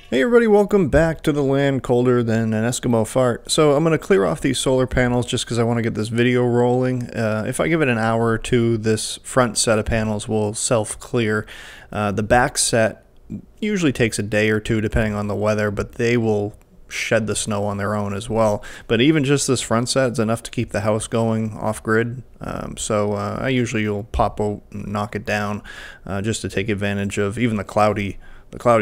Hey everybody, welcome back to the land colder than an Eskimo fart. So I'm going to clear off these solar panels just because I want to get this video rolling. If I give it an hour or two, this front set of panels will self-clear. The back set usually takes a day or two depending on the weather, but they will shed the snow on their own as well. But even just this front set is enough to keep the house going off-grid. I usually will pop out and knock it down just to take advantage of even the cloudy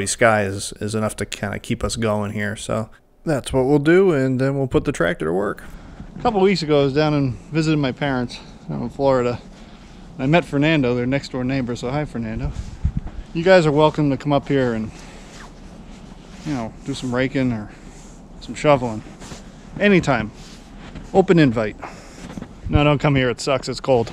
sky is enough to kind of keep us going here. So that's what we'll do, and then we'll put the tractor to work. A couple weeks ago I was down and visited my parents down in Florida. I met Fernando, their next door neighbor, so hi Fernando. You guys are welcome to come up here and, you know, do some raking or some shoveling. Anytime. Open invite. No, don't come here, it sucks, it's cold.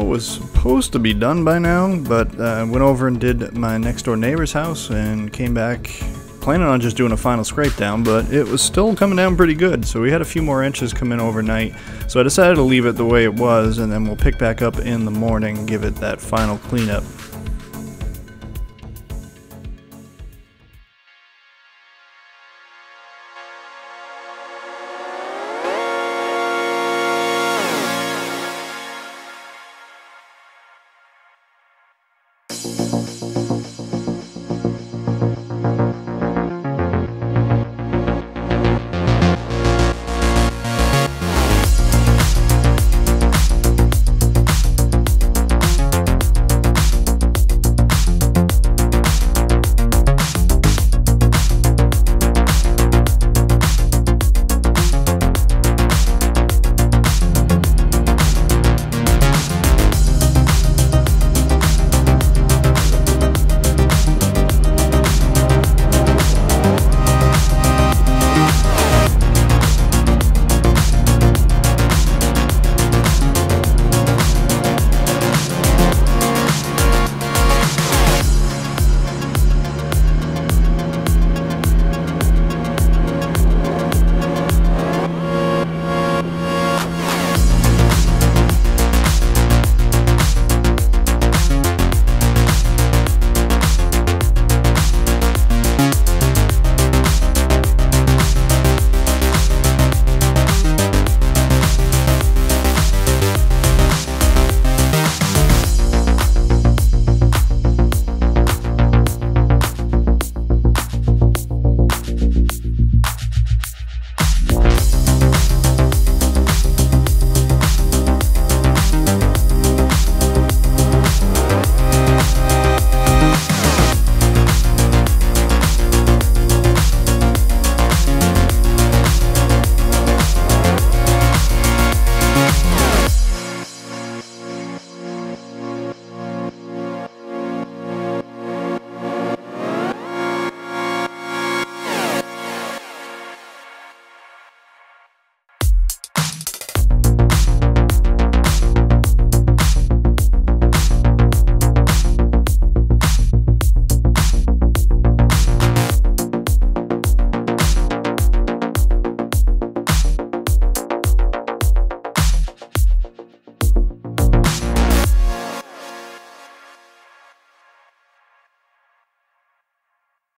Was supposed to be done by now, but I went over and did my next door neighbor's house and came back planning on just doing a final scrape down, but it was still coming down pretty good, so we had a few more inches come in overnight. So I decided to leave it the way it was, and then we'll pick back up in the morning and give it that final cleanup.